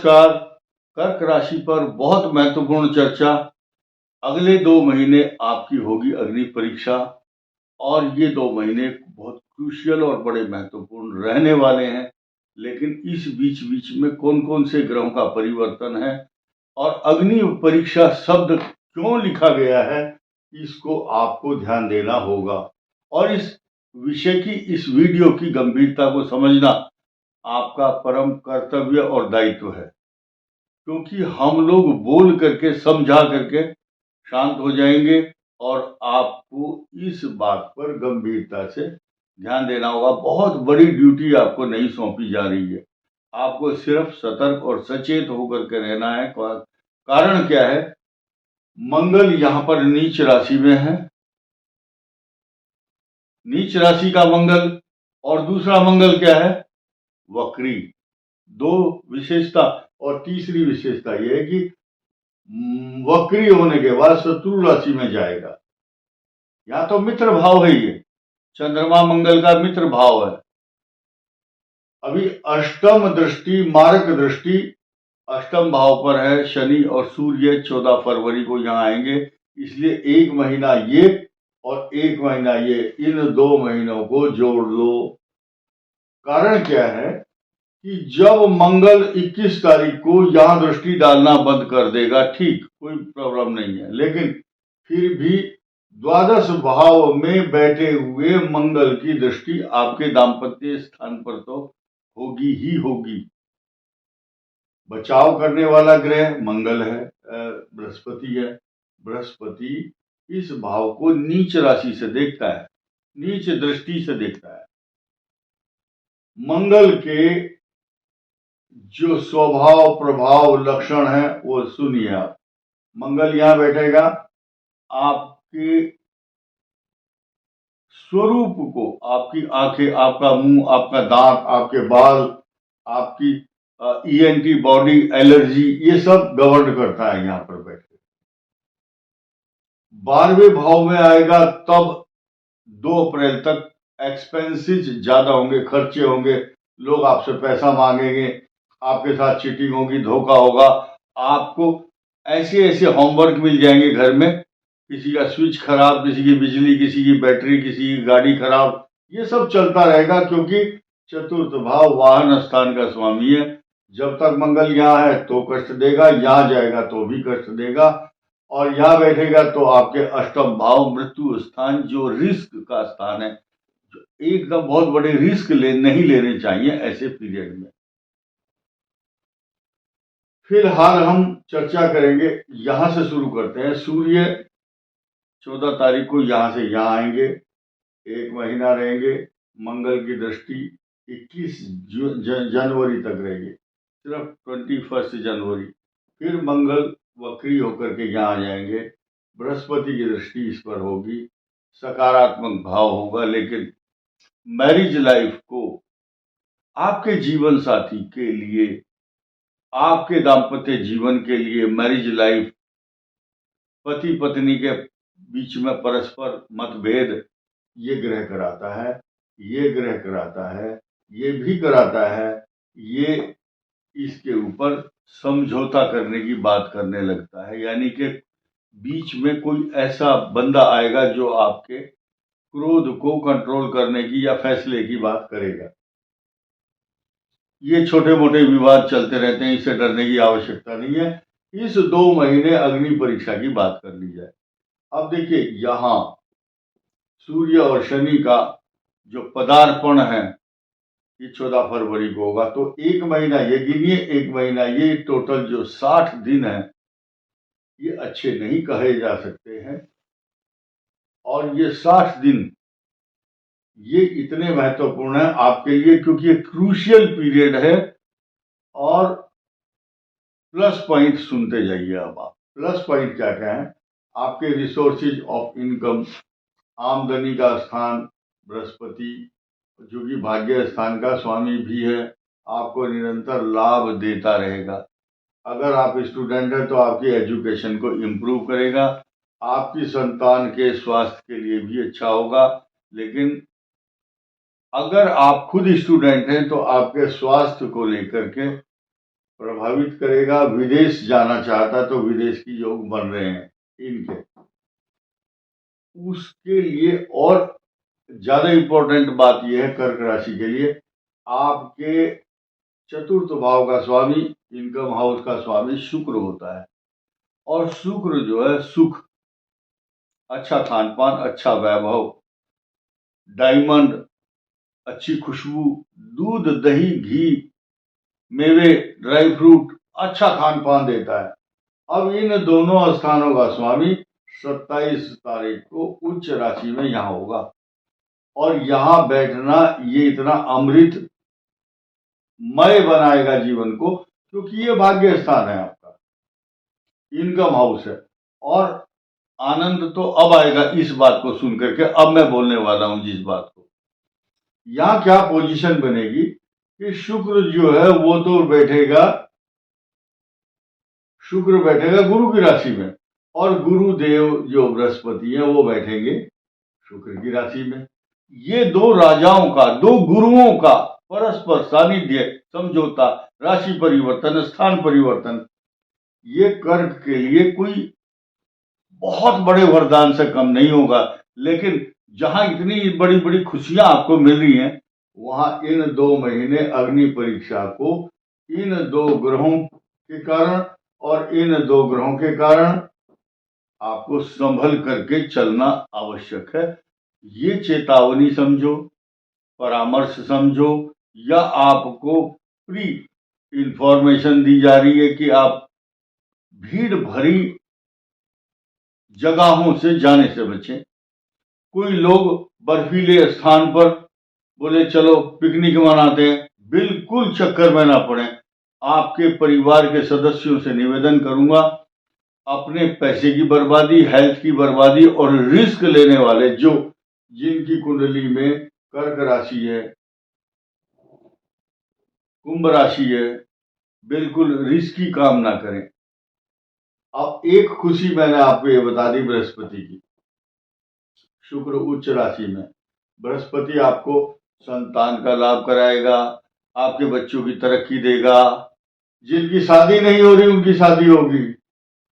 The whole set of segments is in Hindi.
नमस्कार। कर्क राशि पर बहुत महत्वपूर्ण चर्चा। अगले 2 महीने आपकी होगी अग्नि परीक्षा और ये 2 महीने बहुत क्रूशियल और बड़े महत्वपूर्ण रहने वाले हैं। लेकिन इस बीच में कौन-कौन से ग्रहों का परिवर्तन है और अग्नि परीक्षा शब्द क्यों लिखा गया है, इसको आपको ध्यान देना होगा। और इस विषय की, इस वीडियो की गंभीरता को समझना आपका परम कर्तव्य और दायित्व है, क्योंकि हम लोग बोल करके, समझा करके शांत हो जाएंगे और आपको इस बात पर गंभीरता से ध्यान देना होगा। बहुत बड़ी ड्यूटी आपको नहीं सौंपी जा रही है, आपको सिर्फ सतर्क और सचेत होकर के रहना है। कारण क्या है? मंगल यहाँ पर नीच राशि में है। नीच राशि का मंगल और दूसरा मंगल क्या है? वक्री। 2 विशेषता। और तीसरी विशेषता यह है कि वक्री होने के बाद शत्रु राशि में जाएगा। या तो मित्र भाव है, ये चंद्रमा मंगल का मित्र भाव है। अभी अष्टम दृष्टि, मारक दृष्टि अष्टम भाव पर है। शनि और सूर्य 14 फरवरी को यहाँ आएंगे, इसलिए 1 महीना ये और 1 महीना ये, इन 2 महीनों को जोड़ लो। कारण क्या है कि जब मंगल 21 तारीख को यहां दृष्टि डालना बंद कर देगा, ठीक, कोई प्रॉब्लम नहीं है, लेकिन फिर भी द्वादश भाव में बैठे हुए मंगल की दृष्टि आपके दांपत्य स्थान पर तो होगी ही होगी। बचाव करने वाला ग्रह मंगल है, बृहस्पति है। बृहस्पति इस भाव को नीच राशि से देखता है, नीच दृष्टि से देखता है। मंगल के जो स्वभाव, प्रभाव, लक्षण है वो सुनिए आप। मंगल यहां बैठेगा, आपके स्वरूप को, आपकी आंखें, आपका मुंह, आपका दांत, आपके बाल, आपकी ईएनटी बॉडी, एलर्जी, ये सब गवर्न करता है यहां पर बैठ के। 12वें भाव में आएगा तब 2 अप्रैल तक एक्सपेंसेस ज्यादा होंगे, खर्चे होंगे, लोग आपसे पैसा मांगेंगे, आपके साथ चीटिंग होगी, धोखा होगा, आपको ऐसे ऐसे होमवर्क मिल जाएंगे घर में, किसी का स्विच खराब, किसी की बिजली, किसी की बैटरी, किसी की गाड़ी खराब, ये सब चलता रहेगा। क्योंकि चतुर्थ भाव वाहन स्थान का स्वामी है। जब तक मंगल यहाँ है तो कष्ट देगा, यहां जाएगा तो भी कष्ट देगा, और यहां बैठेगा तो आपके अष्टम भाव मृत्यु स्थान, जो रिस्क का स्थान है, जो एकदम बहुत बड़े रिस्क नहीं लेने चाहिए ऐसे पीरियड में। फिलहाल हम चर्चा करेंगे, यहां से शुरू करते हैं। सूर्य 14 तारीख को यहां से यहां आएंगे, 1 महीना रहेंगे। मंगल की दृष्टि 21 जनवरी तक रहेगी, सिर्फ 21 जनवरी। फिर मंगल वक्री होकर के यहाँ आ जाएंगे, बृहस्पति की दृष्टि इस पर होगी, सकारात्मक भाव होगा। लेकिन मैरिज लाइफ को, आपके जीवन साथी के लिए, आपके दाम्पत्य जीवन के लिए, मैरिज लाइफ, पति पत्नी के बीच में परस्पर मतभेद, ये ग्रह कराता है, ये ग्रह कराता है, ये भी कराता है। ये इसके ऊपर समझौता करने की बात करने लगता है, यानी कि बीच में कोई ऐसा बंदा आएगा जो आपके क्रोध को कंट्रोल करने की या फैसले की बात करेगा। ये छोटे मोटे विवाद चलते रहते हैं, इससे डरने की आवश्यकता नहीं है। इस 2 महीने अग्नि परीक्षा की बात कर ली जाए। अब देखिए, यहां सूर्य और शनि का जो पदार्पण है ये 14 फरवरी को होगा, तो 1 महीना ये गिनिए, 1 महीना ये, टोटल जो 60 दिन है ये अच्छे नहीं कहे जा सकते हैं। और ये 60 दिन ये इतने महत्वपूर्ण है आपके लिए, क्योंकि ये क्रूशियल पीरियड है। और प्लस पॉइंट सुनते जाइए। अब आप प्लस पॉइंट क्या क्या है? आपके रिसोर्सेज ऑफ इनकम, आमदनी का स्थान बृहस्पति, जो कि भाग्य स्थान का स्वामी भी है, आपको निरंतर लाभ देता रहेगा। अगर आप स्टूडेंट हैं तो आपकी एजुकेशन को इम्प्रूव करेगा, आपकी संतान के स्वास्थ्य के लिए भी अच्छा होगा। लेकिन अगर आप खुद स्टूडेंट हैं तो आपके स्वास्थ्य को लेकर के प्रभावित करेगा। विदेश जाना चाहता तो विदेश की योग बन रहे हैं इनके, उसके लिए। और ज्यादा इंपॉर्टेंट बात यह है कर्क राशि के लिए, आपके चतुर्थ भाव का स्वामी, इनकम हाउस का स्वामी शुक्र होता है। और शुक्र जो है सुख, अच्छा खान पान, अच्छा वैभव, डायमंड, अच्छी खुशबू, दूध, दही, घी, मेवे, ड्राई फ्रूट, अच्छा खान पान देता है। अब इन दोनों स्थानों का स्वामी 27 तारीख को उच्च राशि में यहां होगा। और यहां बैठना ये इतना अमृत मय बनाएगा जीवन को, क्योंकि ये भाग्य स्थान है आपका, इनकम हाउस है। और आनंद तो अब आएगा इस बात को सुनकर के। अब मैं बोलने वाला हूं जिस बात को, यहां क्या पोजीशन बनेगी कि शुक्र जो है वो तो बैठेगा, शुक्र बैठेगा गुरु की राशि में, और गुरुदेव जो बृहस्पति है वो बैठेंगे शुक्र की राशि में। ये दो राजाओं का, दो गुरुओं का परस्पर सानिध्य, समझौता, राशि परिवर्तन, स्थान परिवर्तन, ये कर्क के लिए कोई बहुत बड़े वरदान से कम नहीं होगा। लेकिन जहां इतनी बड़ी बड़ी खुशियां आपको मिल रही हैं, वहां इन 2 महीने अग्नि परीक्षा को इन 2 ग्रहों के कारण और इन 2 ग्रहों के कारण आपको संभल करके चलना आवश्यक है। ये चेतावनी समझो, परामर्श समझो, या आपको प्री इंफॉर्मेशन दी जा रही है कि आप भीड़ भरी जगहों से जाने से बचें। कोई लोग बर्फीले स्थान पर बोले चलो पिकनिक मनाते हैं, बिल्कुल चक्कर में ना पड़े। आपके परिवार के सदस्यों से निवेदन करूंगा, अपने पैसे की बर्बादी, हेल्थ की बर्बादी और रिस्क लेने वाले जो जिनकी कुंडली में कर्क राशि है, कुंभ राशि है, बिल्कुल रिस्की काम ना करें। अब एक खुशी मैंने आपको ये बता दी बृहस्पति की, शुक्र उच्च राशि में, बृहस्पति आपको संतान का लाभ कराएगा, आपके बच्चों की तरक्की देगा, जिनकी शादी नहीं हो रही उनकी शादी होगी।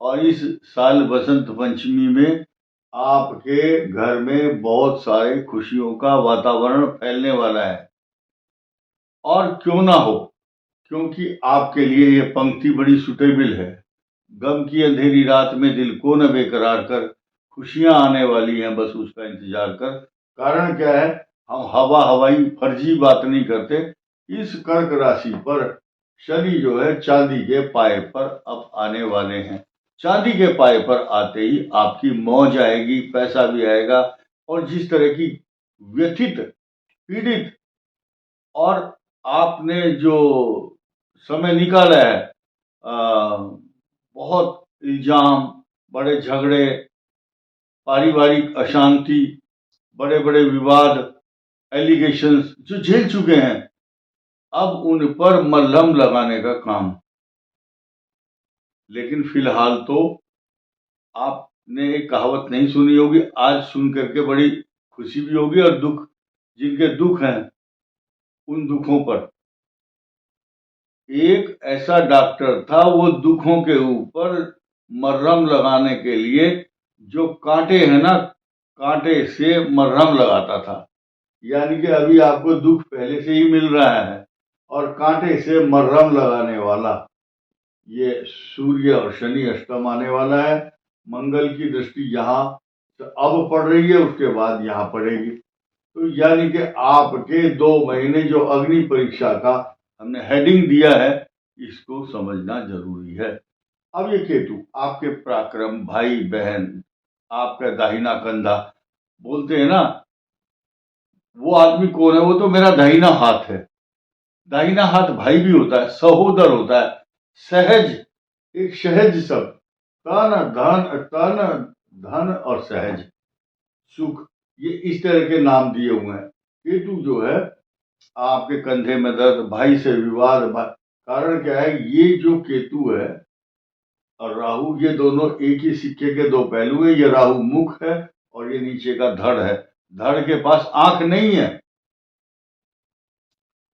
और इस साल बसंत पंचमी में आपके घर में बहुत सारे खुशियों का वातावरण फैलने वाला है। और क्यों ना हो, क्योंकि आपके लिए ये पंक्ति बड़ी सुटेबल है। गम की अंधेरी रात में दिल को न बेकरार कर, खुशियां आने वाली हैं, बस उसका इंतजार कर। कारण क्या है, हम हवा हवाई फर्जी बात नहीं करते। इस कर्क राशि पर शनि जो है चांदी के पाए पर अब आने वाले हैं। चांदी के पाए पर आते ही आपकी मौज आएगी, पैसा भी आएगा। और जिस तरह की व्यथित, पीड़ित और आपने जो समय निकाला है, बहुत इल्जाम, बड़े झगड़े, पारिवारिक अशांति, बड़े बड़े विवाद, एलिगेशंस जो झेल चुके हैं, अब उन पर मलहम लगाने का काम। लेकिन फिलहाल तो आपने एक कहावत नहीं सुनी होगी, आज सुन करके बड़ी खुशी भी होगी। और दुख, जिनके दुख हैं उन दुखों पर, एक ऐसा डॉक्टर था वो दुखों के ऊपर मरहम लगाने के लिए, जो कांटे हैं ना, कांटे से मरहम लगाता था। यानी कि अभी आपको दुख पहले से ही मिल रहा है और कांटे से मरहम लगाने वाला ये सूर्य और शनि अष्टम आने वाला है। मंगल की दृष्टि यहाँ अब पड़ रही है, उसके बाद यहाँ पड़ेगी। तो यानी कि आपके 2 महीने जो अग्नि परीक्षा का हमने हेडिंग दिया है, इसको समझना जरूरी है। अब ये केतु आपके पराक्रम, भाई बहन, आपका दाहिना कंधा, बोलते हैं ना, वो आदमी कौन है, वो तो मेरा दाहिना हाथ है। दाहिना हाथ भाई भी होता है, सहोदर होता है, सहज, एक सहज शब्द, तन धन और सहज सुख, ये इस तरह के नाम दिए हुए हैं। केतु जो है आपके कंधे में दर्द, भाई से विवाद, कारण क्या है, ये जो केतु है और राहु, ये दोनों एक ही सिक्के के 2 पहलू है। ये राहु मुख है और ये नीचे का धड़ है। धड़ के पास आंख नहीं है,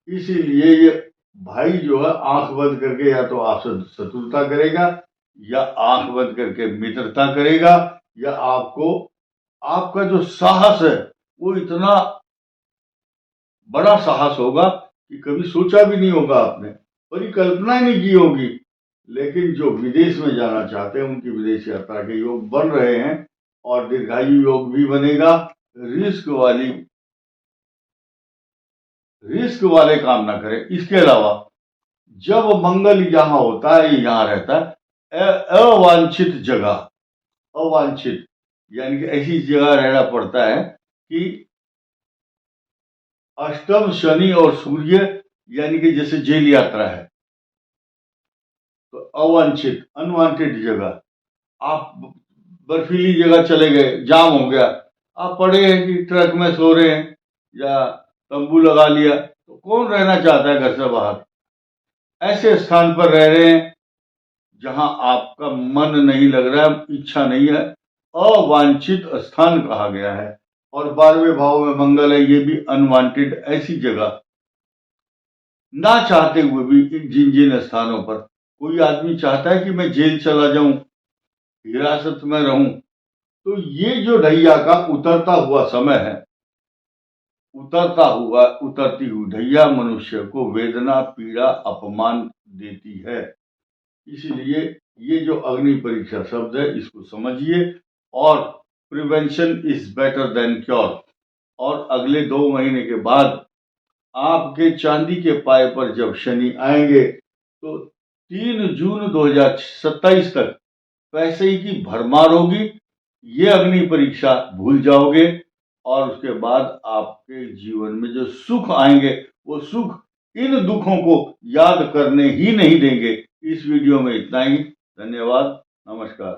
इसीलिए ये भाई जो है आंख बंद करके या तो आपसे शत्रुता करेगा, या आंख बंद करके मित्रता करेगा, या आपको, आपका जो साहस है वो इतना बड़ा साहस होगा कि कभी सोचा भी नहीं होगा आपने, परिकल्पना ही नहीं की होगी। लेकिन जो विदेश में जाना चाहते हैं उनकी विदेश यात्रा के योग बन रहे हैं, और दीर्घायु योग भी बनेगा। रिस्क वाले काम ना करें। इसके अलावा जब मंगल यहां होता है, यहां रहता है, अवांछित जगह, अवांछित यानी कि ऐसी जगह रहना पड़ता है कि अष्टम शनि और सूर्य, यानी कि जैसे जेल यात्रा है, तो अवांछित अनवांटेड जगह, आप बर्फीली जगह चले गए, जाम हो गया, आप पड़े हैं कि ट्रक में सो रहे हैं या तंबू लगा लिया, तो कौन रहना चाहता है घर से बाहर? ऐसे स्थान पर रह रहे हैं जहां आपका मन नहीं लग रहा है, इच्छा नहीं है, अवांछित स्थान कहा गया है। और 12वें भाव में मंगल है, ये भी अनवांटेड ऐसी जगह, ना चाहते हुए भी जिन जिन स्थानों पर कोई आदमी चाहता है कि मैं जेल चला जाऊं, हिरासत में रहूं, तो ये जो ढैया का उतरता हुआ समय है, उतरती हुई ढैया मनुष्य को वेदना, पीड़ा, अपमान देती है। इसलिए ये जो अग्नि परीक्षा शब्द है इसको समझिए, और prevention is better than cure. और अगले 2 महीने के बाद आपके चांदी के पाए पर जब शनि आएंगे तो 3 जून 2027 तक पैसे की भरमार होगी। ये अग्नि परीक्षा भूल जाओगे, और उसके बाद आपके जीवन में जो सुख आएंगे वो सुख इन दुखों को याद करने ही नहीं देंगे। इस वीडियो में इतना ही। धन्यवाद। नमस्कार।